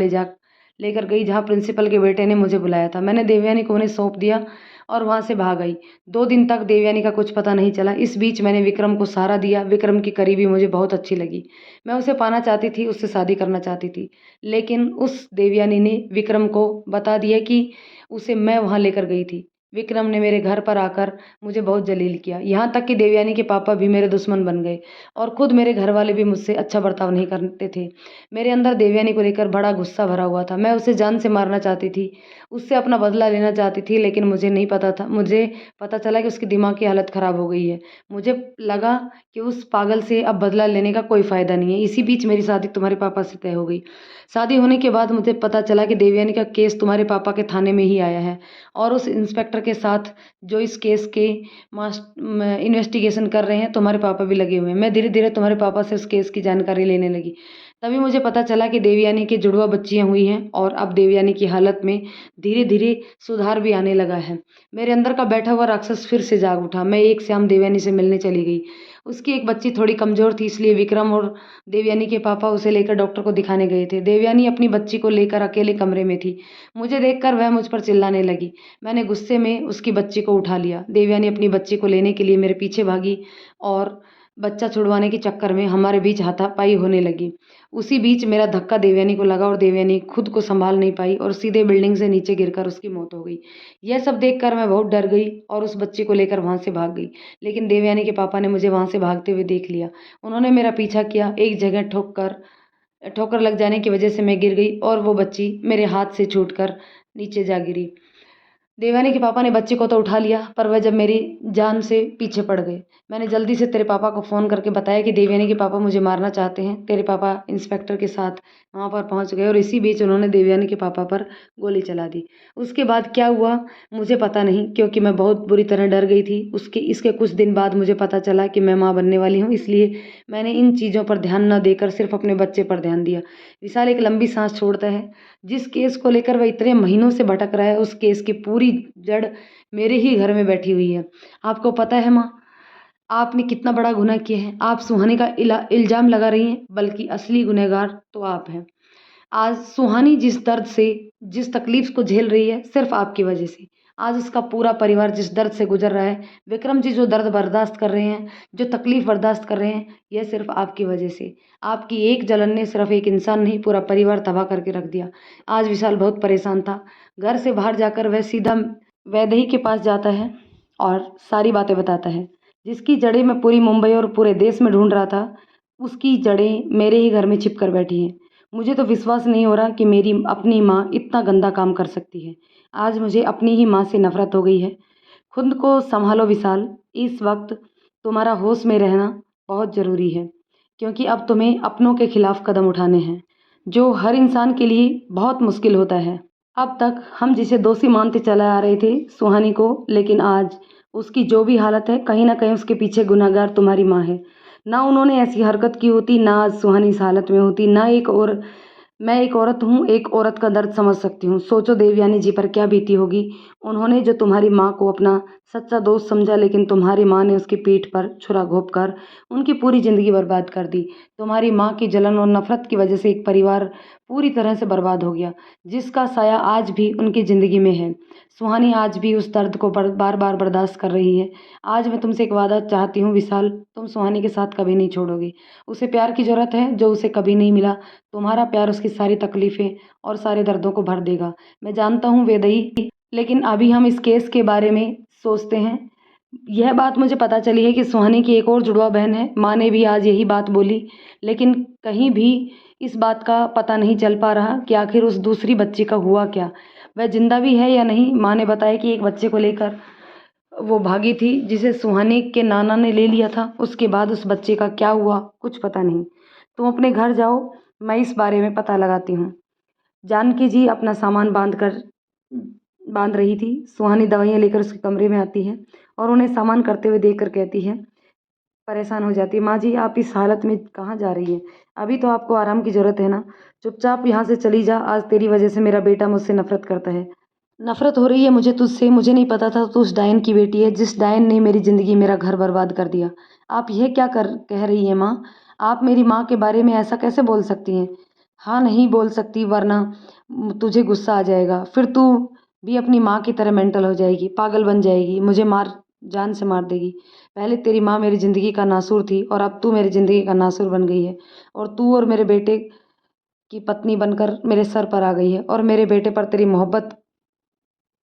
लेकर गई जहाँ प्रिंसिपल के बेटे ने मुझे बुलाया था। मैंने देवयानी को उन्हें सौंप दिया और वहाँ से भाग आई। 2 दिन तक देवयानी का कुछ पता नहीं चला। इस बीच मैंने विक्रम को सहारा दिया। विक्रम की करीबी मुझे बहुत अच्छी लगी। मैं उसे पाना चाहती थी, उससे शादी करना चाहती थी। लेकिन उस देवयानी ने विक्रम को बता दिया कि उसे मैं वहाँ लेकर गई थी। विक्रम ने मेरे घर पर आकर मुझे बहुत जलील किया। यहाँ तक कि देवयानी के पापा भी मेरे दुश्मन बन गए और खुद मेरे घर वाले भी मुझसे अच्छा बर्ताव नहीं करते थे। मेरे अंदर देवयानी को लेकर बड़ा गुस्सा भरा हुआ था। मैं उसे जान से मारना चाहती थी, उससे अपना बदला लेना चाहती थी, लेकिन मुझे पता चला कि उसकी दिमाग की हालत ख़राब हो गई है। मुझे लगा कि उस पागल से अब बदला लेने का कोई फ़ायदा नहीं है। इसी बीच मेरी शादी तुम्हारे पापा से तय हो गई। शादी होने के बाद मुझे पता चला कि देवयानी का केस तुम्हारे पापा के थाने में ही आया है और उस इंस्पेक्टर के साथ जो इस केस के इन्वेस्टिगेशन कर रहे हैं तुम्हारे पापा भी लगे हुए हैं। मैं धीरे धीरे तुम्हारे पापा से उस केस की जानकारी लेने लगी। तभी मुझे पता चला कि देवयानी की जुड़वा बच्चियां हुई हैं और अब देवयानी की हालत में धीरे धीरे सुधार भी आने लगा है। मेरे अंदर का बैठा हुआ राक्षस फिर से जाग उठा। मैं एक शाम देवयानी से मिलने चली गई। उसकी एक बच्ची थोड़ी कमज़ोर थी, इसलिए विक्रम और देवयानी के पापा उसे लेकर डॉक्टर को दिखाने गए थे। देवयानी अपनी बच्ची को लेकर अकेले कमरे में थी। मुझे देखकर वह मुझ पर चिल्लाने लगी। मैंने गुस्से में उसकी बच्ची को उठा लिया। देवयानी अपनी बच्ची को लेने के लिए मेरे पीछे भागी और बच्चा छुड़वाने के चक्कर में हमारे बीच हाथापाई होने लगी। उसी बीच मेरा धक्का देवयानी को लगा और देवयानी खुद को संभाल नहीं पाई और सीधे बिल्डिंग से नीचे गिरकर उसकी मौत हो गई। यह सब देखकर मैं बहुत डर गई और उस बच्ची को लेकर वहाँ से भाग गई। लेकिन देवयानी के पापा ने मुझे वहाँ से भागते हुए देख लिया। उन्होंने मेरा पीछा किया। एक जगह ठोकर लग जाने की वजह से मैं गिर गई और वो बच्ची मेरे हाथ से छूटकर नीचे जा गिरी। देवयानी के पापा ने बच्चे को तो उठा लिया, पर वह जब मेरी जान से पीछे पड़ गए। मैंने जल्दी से तेरे पापा को फ़ोन करके बताया कि देवयानी के पापा मुझे मारना चाहते हैं। तेरे पापा इंस्पेक्टर के साथ वहाँ पर पहुँच गए और इसी बीच उन्होंने देवयानी के पापा पर गोली चला दी। उसके बाद क्या हुआ मुझे पता नहीं, क्योंकि मैं बहुत बुरी तरह डर गई थी। इसके कुछ दिन बाद मुझे पता चला कि मैं माँ बनने वाली हूँ, इसलिए मैंने इन चीज़ों पर ध्यान न देकर सिर्फ अपने बच्चे पर ध्यान दिया। विशाल एक लंबी सांस छोड़ता है। जिस केस को लेकर वह इतने महीनों से भटक रहा है, उस केस की पूरी जड़ मेरे ही घर में बैठी हुई है। आपको पता है माँ, आपने कितना बड़ा गुनाह किया है। आप सुहानी का इल्ज़ाम लगा रही हैं, बल्कि असली गुनहगार तो आप हैं। आज सुहानी जिस दर्द से, जिस तकलीफ को झेल रही है, सिर्फ आपकी वजह से। आज उसका पूरा परिवार जिस दर्द से गुजर रहा है, विक्रम जी जो दर्द बर्दाश्त कर रहे हैं, जो तकलीफ बर्दाश्त कर रहे हैं, यह सिर्फ आपकी वजह से। आपकी एक जलन ने सिर्फ एक इंसान नहीं, पूरा परिवार तबाह करके रख दिया। आज विशाल बहुत परेशान था। घर से बाहर जाकर वह सीधा वैदेही के पास जाता है और सारी बातें बताता है। जिसकी जड़ें मैं पूरी मुंबई और पूरे देश में ढूंढ रहा था, उसकी जड़ें मेरे ही घर में छिप कर बैठी हैं। मुझे तो विश्वास नहीं हो रहा कि मेरी अपनी माँ इतना गंदा काम कर सकती है। आज मुझे अपनी ही माँ से नफरत हो गई है। खुद को संभालो विशाल। इस वक्त तुम्हारा होश में रहना बहुत ज़रूरी है, क्योंकि अब तुम्हें अपनों के खिलाफ कदम उठाने हैं, जो हर इंसान के लिए बहुत मुश्किल होता है। अब तक हम जिसे दोषी मानते चले आ रहे थे, सुहानी को, लेकिन आज उसकी जो भी हालत है, कहीं ना कहीं उसके पीछे गुनहगार तुम्हारी माँ है। ना उन्होंने ऐसी हरकत की होती, ना आज सुहानी इस हालत में होती, ना मैं एक औरत हूँ, एक औरत का दर्द समझ सकती हूँ। सोचो देवयानी जी पर क्या बीती होगी। उन्होंने जो तुम्हारी माँ को अपना सच्चा दोस्त समझा, लेकिन तुम्हारी माँ ने उसकी पीठ पर छुरा घोंप कर उनकी पूरी ज़िंदगी बर्बाद कर दी। तुम्हारी माँ की जलन और नफरत की वजह से एक परिवार पूरी तरह से बर्बाद हो गया, जिसका साया आज भी उनकी ज़िंदगी में है। सुहानी आज भी उस दर्द को बार बार बर्दाश्त कर रही है। आज मैं तुमसे एक वादा चाहती हूँ विशाल, तुम सुहानी के साथ कभी नहीं छोड़ोगे। उसे प्यार की ज़रूरत है जो उसे कभी नहीं मिला। तुम्हारा प्यार उसकी सारी तकलीफ़ें और सारे दर्दों को भर देगा। मैं जानता हूँ वेदई, लेकिन अभी हम इस केस के बारे में सोचते हैं। यह बात मुझे पता चली है कि सुहानी की एक और जुड़वा बहन है। माँ ने भी आज यही बात बोली, लेकिन कहीं भी इस बात का पता नहीं चल पा रहा कि आखिर उस दूसरी बच्ची का हुआ क्या, वह जिंदा भी है या नहीं। माँ ने बताया कि एक बच्चे को लेकर वो भागी थी जिसे सुहानी के नाना ने ले लिया था। उसके बाद उस बच्चे का क्या हुआ कुछ पता नहीं। तुम अपने घर जाओ, मैं इस बारे में पता लगाती हूँ। जानकी जी अपना सामान बांध रही थी। सुहानी दवाइयाँ लेकर उसके कमरे में आती है और उन्हें सामान करते हुए देखकर कहती है, परेशान हो जाती है, माँ जी आप इस हालत में कहाँ जा रही हैं? अभी तो आपको आराम की ज़रूरत है ना। चुपचाप यहाँ से चली जा, आज तेरी वजह से मेरा बेटा मुझसे नफरत करता है। नफरत हो रही है मुझे तुझसे। मुझे नहीं पता था तू उस डायन की बेटी है, जिस डायन ने मेरी ज़िंदगी मेरा घर बर्बाद कर दिया। आप यह क्या कर कह रही हैं माँ? आप मेरी माँ के बारे में ऐसा कैसे बोल सकती हैं? हाँ नहीं बोल सकती, वरना तुझे गुस्सा आ जाएगा। फिर तू भी अपनी माँ की तरह मेंटल हो जाएगी, पागल बन जाएगी, मुझे जान से मार देगी। पहले तेरी माँ मेरी ज़िंदगी का नासूर थी और अब तू मेरी ज़िंदगी का नासूर बन गई है। और तू और मेरे बेटे की पत्नी बनकर मेरे सर पर आ गई है और मेरे बेटे पर तेरी मोहब्बत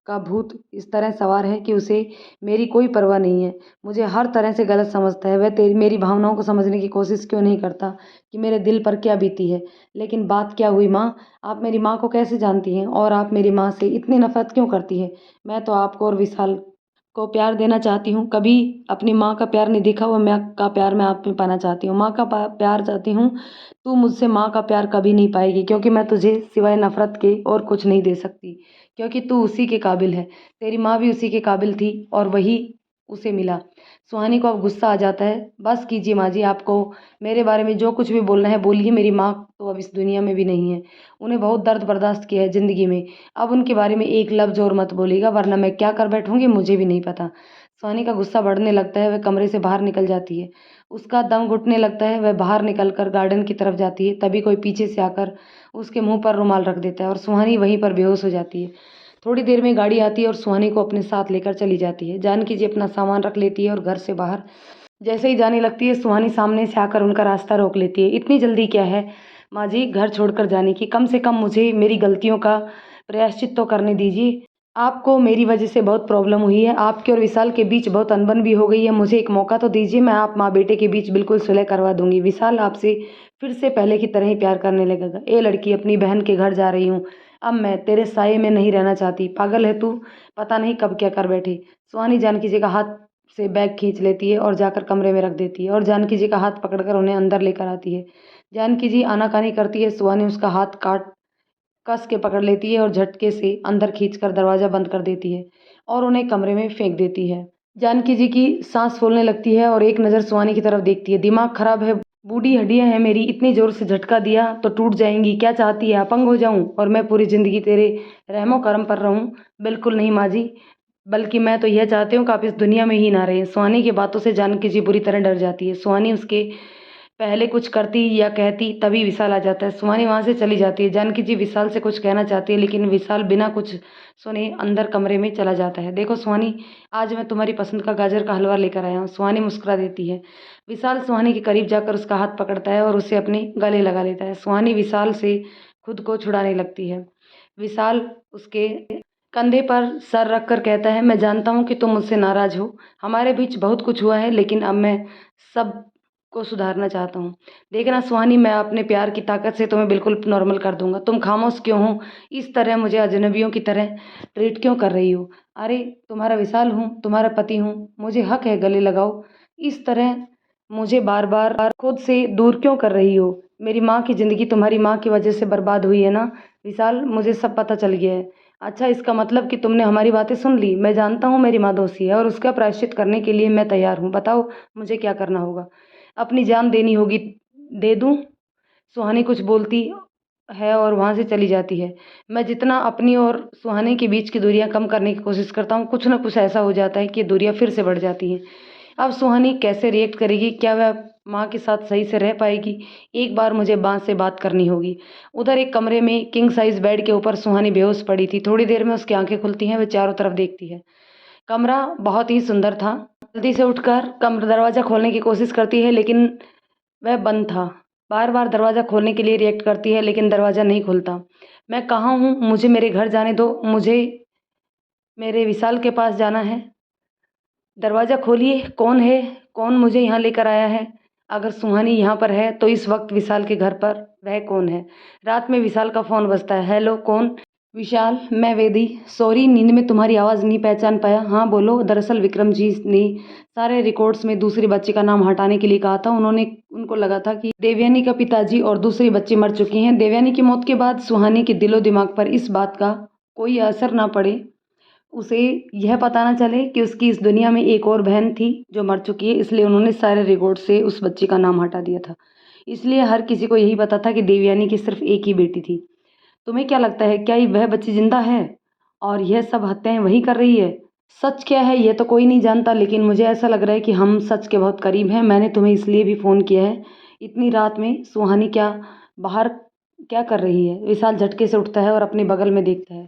का भूत इस तरह सवार है कि उसे मेरी कोई परवाह नहीं है। मुझे हर तरह से गलत समझता है। वह तेरी मेरी भावनाओं को समझने की कोशिश क्यों नहीं करता कि मेरे दिल पर क्या बीती है। लेकिन बात क्या हुई माँ? आप मेरी माँ को कैसे जानती हैं और आप मेरी माँ से इतनी नफरत क्यों करती है? मैं तो आपको और विशाल को प्यार देना चाहती हूँ। कभी अपनी माँ का प्यार नहीं देखा, वो माँ का प्यार मैं आप में पाना चाहती हूँ। माँ का प्यार चाहती हूँ। तू मुझसे माँ का प्यार कभी नहीं पाएगी, क्योंकि मैं तुझे सिवाय नफरत के और कुछ नहीं दे सकती, क्योंकि तू उसी के काबिल है। तेरी माँ भी उसी के काबिल थी और वही उसे मिला। सुहानी को अब गुस्सा आ जाता है। बस कीजिए माँ जी, आपको मेरे बारे में जो कुछ भी बोलना है बोलिए। मेरी माँ तो अब इस दुनिया में भी नहीं है। उन्हें बहुत दर्द बर्दाश्त किया है ज़िंदगी में। अब उनके बारे में एक लफ्ज़ और मत बोलिएगा, वरना मैं क्या कर बैठूंगी मुझे भी नहीं पता। सुहानी का गुस्सा बढ़ने लगता है। वह कमरे से बाहर निकल जाती है। उसका दम घुटने लगता है। वह बाहर निकलकर गार्डन की तरफ जाती है। तभी कोई पीछे से आकर उसके मुंह पर रुमाल रख देता है और सुहानी वहीं पर बेहोश हो जाती है। थोड़ी देर में गाड़ी आती है और सुहानी को अपने साथ लेकर चली जाती है। जानकी जी अपना सामान रख लेती है और घर से बाहर जैसे ही जाने लगती है, सुहानी सामने से आकर उनका रास्ता रोक लेती है। इतनी जल्दी क्या है माँ जी घर छोड़कर जाने की? कम से कम मुझे मेरी गलतियों का प्रायश्चित तो करने दीजिए। आपको मेरी वजह से बहुत प्रॉब्लम हुई है। आपके और विशाल के बीच बहुत अनबन भी हो गई है। मुझे एक मौका तो दीजिए, मैं आप माँ बेटे के बीच बिल्कुल सुलह करवा दूंगी। विशाल आपसे फिर से पहले की तरह ही प्यार करने लगेगा। ए लड़की, अपनी बहन के घर जा रही हूँ। अब मैं तेरे साये में नहीं रहना चाहती। पागल है तू, पता नहीं कब क्या कर बैठी। सुहानी जानकी जी का हाथ से बैग खींच लेती है और जाकर कमरे में रख देती है और जानकी जी का हाथ पकड़कर उन्हें अंदर लेकर आती है। जानकी जी आनाकानी करती है। सुहानी उसका हाथ काट कस के पकड़ लेती है और झटके से अंदर खींचकर दरवाज़ा बंद कर देती है और उन्हें कमरे में फेंक देती है। जानकी जी की सांस फूलने लगती है और एक नज़र सुहानी की तरफ देखती है। दिमाग खराब है, बूढ़ी हड्डियां हैं मेरी, इतनी ज़ोर से झटका दिया तो टूट जाएंगी। क्या चाहती है, अपंग हो जाऊं और मैं पूरी ज़िंदगी तेरे रहमो करम पर रहूं? बिल्कुल नहीं माँ जी, बल्कि मैं तो यह चाहती हूँ कि आप इस दुनिया में ही ना रहें। सुहानी की बातों से जानकी जी बुरी तरह डर जाती है। सुहानी उसके पहले कुछ करती या कहती तभी विशाल आ जाता है। सुहानी वहाँ से चली जाती है। जानकी जी विशाल से कुछ कहना चाहती है, लेकिन विशाल बिना कुछ सुने अंदर कमरे में चला जाता है। देखो सुहानी, आज मैं तुम्हारी पसंद का गाजर का हलवा लेकर आया हूँ। सुहानी मुस्कुरा देती है। विशाल सुहानी के करीब जाकर उसका हाथ पकड़ता है और उसे अपने गले लगा लेता है। सुहानी विशाल से खुद को छुड़ाने लगती है। विशाल उसके कंधे पर सर रख कर कहता है, मैं जानता हूँ कि तुम मुझसे नाराज हो। हमारे बीच बहुत कुछ हुआ है, लेकिन अब मैं सब को सुधारना चाहता हूँ। देखना सुहानी, मैं अपने प्यार की ताकत से तुम्हें बिल्कुल नॉर्मल कर दूंगा। तुम खामोश क्यों हो? इस तरह मुझे अजनबियों की तरह ट्रीट क्यों कर रही हो? अरे तुम्हारा विशाल हूँ, तुम्हारा पति हूँ, मुझे हक है गले लगाओ। इस तरह मुझे बार बार खुद से दूर क्यों कर रही हो? मेरी माँ की ज़िंदगी तुम्हारी माँ की वजह से बर्बाद हुई है ना विशाल? मुझे सब पता चल गया है। अच्छा, इसका मतलब कि तुमने हमारी बातें सुन ली। मैं जानता हूँ मेरी माँ दोषी है और उसका प्रायश्चित करने के लिए मैं तैयार हूँ। बताओ मुझे क्या करना होगा? अपनी जान देनी होगी। दे दूँ? सुहानी कुछ बोलती है और वहाँ से चली जाती है। मैं जितना अपनी और सुहानी के बीच की दूरियां कम करने की कोशिश करता हूँ, कुछ ना कुछ ऐसा हो जाता है कि दूरियां फिर से बढ़ जाती हैं। अब सुहानी कैसे रिएक्ट करेगी? क्या वह माँ के साथ सही से रह पाएगी? एक बार मुझे माँ से बात करनी होगी। उधर एक कमरे में किंग साइज बेड के ऊपर सुहानी बेहोश पड़ी थी। थोड़ी देर में उसकी आंखें खुलती हैं। वह चारों तरफ देखती है। कमरा बहुत ही सुंदर था। जल्दी से उठकर कमरा दरवाज़ा खोलने की कोशिश करती है, लेकिन वह बंद था। बार बार दरवाज़ा खोलने के लिए रिएक्ट करती है, लेकिन दरवाज़ा नहीं खुलता। मैं कहाँ हूँ? मुझे मेरे घर जाने दो। मुझे मेरे विशाल के पास जाना है। दरवाज़ा खोलिए। कौन है? कौन मुझे यहाँ लेकर आया है? अगर सुहानी यहाँ पर है तो इस वक्त विशाल के घर पर वह कौन है? रात में विशाल का फ़ोन बजता है। हेलो, कौन? विशाल, मैं वेदी। सॉरी, नींद में तुम्हारी आवाज़ नहीं पहचान पाया। हाँ बोलो। दरअसल विक्रम जी ने सारे रिकॉर्ड्स में दूसरी बच्ची का नाम हटाने के लिए कहा था। उनको लगा था कि देवयानी का पिताजी और दूसरी बच्ची मर चुकी हैं। देवयानी की मौत के बाद सुहानी के दिलो दिमाग पर इस बात का कोई असर ना पड़े, उसे यह पता ना चले कि उसकी इस दुनिया में एक और बहन थी जो मर चुकी है, इसलिए उन्होंने सारे रिकॉर्ड से उस बच्ची का नाम हटा दिया था। इसलिए हर किसी को यही पता था कि देवयानी की सिर्फ एक ही बेटी थी। तुम्हें क्या लगता है, क्या वह बच्ची जिंदा है और यह सब हत्याएं वही कर रही है? सच क्या है ये तो कोई नहीं जानता, लेकिन मुझे ऐसा लग रहा है कि हम सच के बहुत करीब हैं। मैंने तुम्हें इसलिए भी फ़ोन किया है। इतनी रात में सुहानी क्या बाहर क्या कर रही है? विशाल झटके से उठता है और अपने बगल में देखता है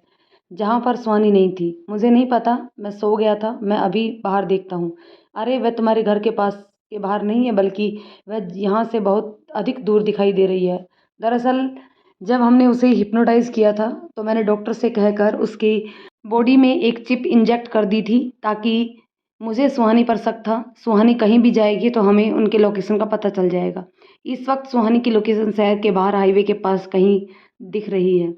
जहाँ पर सुहानी नहीं थी। मुझे नहीं पता, मैं सो गया था, मैं अभी बाहर देखता हूँ। अरे वह तुम्हारे घर के पास के बाहर नहीं है, बल्कि वह यहाँ से बहुत अधिक दूर दिखाई दे रही है। दरअसल जब हमने उसे हिप्नोटाइज़ किया था तो मैंने डॉक्टर से कहकर उसकी बॉडी में एक चिप इंजेक्ट कर दी थी, ताकि मुझे सुहानी पर शक था। सुहानी कहीं भी जाएगी तो हमें उनके लोकेशन का पता चल जाएगा। इस वक्त सुहानी की लोकेशन शहर के बाहर हाईवे के पास कहीं दिख रही है।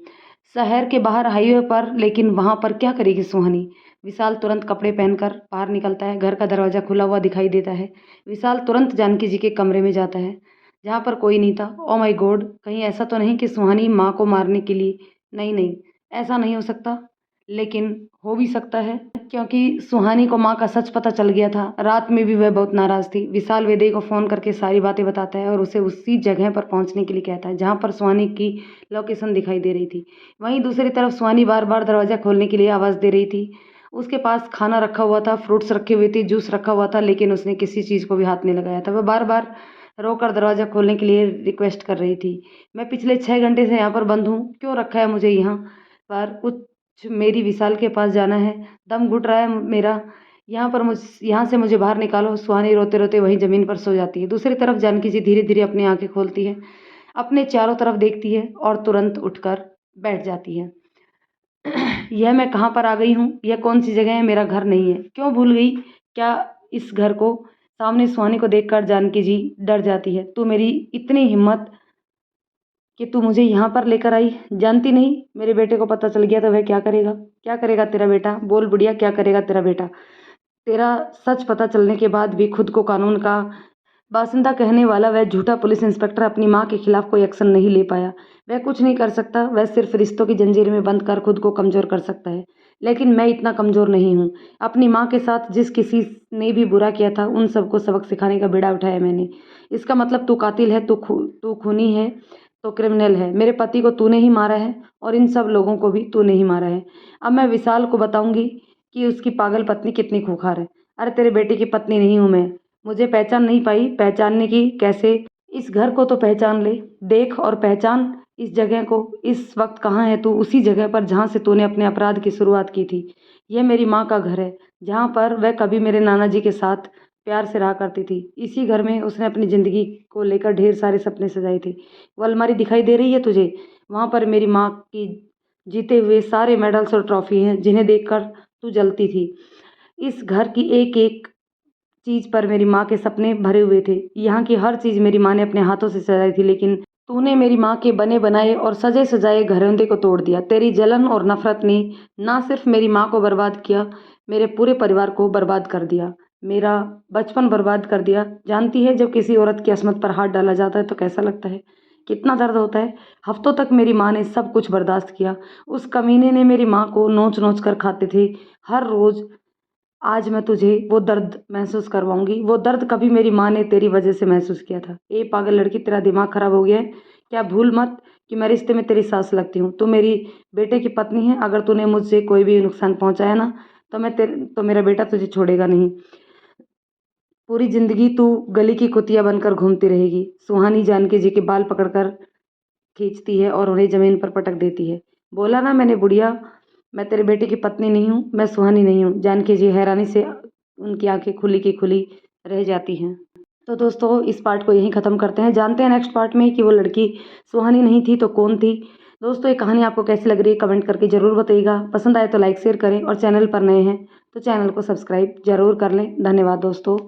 शहर के बाहर हाईवे पर, लेकिन वहाँ पर क्या करेगी सुहानी? विशाल तुरंत कपड़े पहनकर बाहर निकलता है। घर का दरवाज़ा खुला हुआ दिखाई देता है। विशाल तुरंत जानकी जी के कमरे में जाता है जहाँ पर कोई नहीं था। ओ माय गॉड, कहीं ऐसा तो नहीं कि सुहानी माँ को मारने के लिए? नहीं नहीं, ऐसा नहीं हो सकता, लेकिन हो भी सकता है, क्योंकि सुहानी को माँ का सच पता चल गया था। रात में भी वह बहुत नाराज़ थी। विशाल वेदई को फ़ोन करके सारी बातें बताता है और उसे उसी जगह पर पहुँचने के लिए कहता है जहाँ पर सुहानी की लोकेशन दिखाई दे रही थी। वहीं दूसरी तरफ सुहानी बार बार दरवाज़ा खोलने के लिए आवाज़ दे रही थी। उसके पास खाना रखा हुआ था, फ्रूट्स रखे हुए थे, जूस रखा हुआ था, लेकिन उसने किसी चीज़ को भी हाथ नहीं लगाया था। वह बार बार रोकर दरवाज़ा खोलने के लिए रिक्वेस्ट कर रही थी। मैं पिछले 6 घंटे से यहाँ पर बंद हूँ, क्यों रखा है मुझे यहाँ पर? कुछ मेरी विशाल के पास जाना है, दम घुट रहा है मेरा, यहाँ से मुझे बाहर निकालो। सुहानी रोते रोते वहीं ज़मीन पर सो जाती है। दूसरी तरफ जानकी जी धीरे धीरे अपनी आंखें खोलती है, अपने चारों तरफ देखती है और तुरंत उठकर बैठ जाती है। यह मैं कहाँ पर आ गई हूँ? यह कौन सी जगह है? मेरा घर नहीं है। क्यों भूल गई क्या इस घर को? सामने सुहानी को देखकर जानकी जी डर जाती है। तू मेरी इतनी हिम्मत कि तू मुझे यहाँ पर लेकर आई? जानती नहीं, मेरे बेटे को पता चल गया तो वह क्या करेगा? क्या करेगा तेरा बेटा? बोल बुढ़िया, क्या करेगा तेरा बेटा? तेरा सच पता चलने के बाद भी खुद को कानून का बासिंदा कहने वाला वह झूठा पुलिस इंस्पेक्टर अपनी माँ के खिलाफ कोई एक्शन नहीं ले पाया। वह कुछ नहीं कर सकता, वह सिर्फ रिश्तों की जंजीर में बंद कर खुद को कमज़ोर कर सकता है। लेकिन मैं इतना कमज़ोर नहीं हूँ। अपनी माँ के साथ जिस किसी ने भी बुरा किया था उन सबको सबक सिखाने का बीड़ा उठाया मैंने। इसका मतलब तू कातिल है, तू खूनी है, तो क्रिमिनल है। मेरे पति को तूने ही मारा है और इन सब लोगों को भी तूने ही मारा है। अब मैं विशाल को बताऊंगी कि उसकी पागल पत्नी कितनी खूंखार है। अरे तेरे बेटे की पत्नी नहीं हूँ मैं। मुझे पहचान नहीं पाई? पहचानने की कैसे? इस घर को तो पहचान ले, देख और पहचान इस जगह को। इस वक्त कहाँ है तू? उसी जगह पर जहाँ से तूने अपने अपराध की शुरुआत की थी। यह मेरी माँ का घर है, जहाँ पर वह कभी मेरे नाना जी के साथ प्यार से रहा करती थी। इसी घर में उसने अपनी ज़िंदगी को लेकर ढेर सारे सपने सजाए थे। वो अलमारी दिखाई दे रही है तुझे? वहाँ पर मेरी माँ की जीते हुए सारे मेडल्स और ट्रॉफी हैं, जिन्हें देखकर तू जलती थी। इस घर की एक एक चीज़ पर मेरी माँ के सपने भरे हुए थे। यहाँ की हर चीज़ मेरी माँ ने अपने हाथों से सजाई थी, लेकिन तूने मेरी माँ के बने बनाए और सजे सजाए घरौंदे को तोड़ दिया। तेरी जलन और नफरत ने ना सिर्फ मेरी माँ को बर्बाद किया, मेरे पूरे परिवार को बर्बाद कर दिया, मेरा बचपन बर्बाद कर दिया। जानती है जब किसी औरत की अस्मत पर हाथ डाला जाता है तो कैसा लगता है, कितना दर्द होता है? हफ्तों तक मेरी माँ ने सब कुछ बर्दाश्त किया। उस कमीने ने मेरी माँ को नोच नोच कर खाते थे हर रोज़। आज मैं तुझे वो दर्द महसूस करवाऊंगी, वो दर्द कभी मेरी माँ ने तेरी वजह से महसूस किया था। ए पागल लड़की, तेरा दिमाग खराब हो गया है क्या? भूल मत कि मैं रिश्ते में तेरी सास लगती हूँ। तू मेरी बेटे की पत्नी है। अगर तूने मुझसे कोई भी नुकसान पहुँचाया ना, तो मेरा बेटा तुझे छोड़ेगा नहीं। पूरी जिंदगी तू गली की कुतिया बनकर घूमती रहेगी। सुहानी जानकी जी के बाल पकड़कर खींचती है और उन्हें ज़मीन पर पटक देती है। बोला ना मैंने बुढ़िया, मैं तेरे बेटे की पत्नी नहीं हूँ, मैं सुहानी नहीं हूँ। जानकी जी हैरानी से उनकी आंखें खुली की खुली रह जाती हैं। तो दोस्तों इस पार्ट को यहीं ख़त्म करते हैं। जानते हैं नेक्स्ट पार्ट में कि वो लड़की सुहानी नहीं थी तो कौन थी। दोस्तों ये कहानी आपको कैसी लग रही है कमेंट करके ज़रूर बताइएगा। पसंद आए तो लाइक शेयर करें और चैनल पर नए हैं तो चैनल को सब्सक्राइब ज़रूर कर लें। धन्यवाद दोस्तों।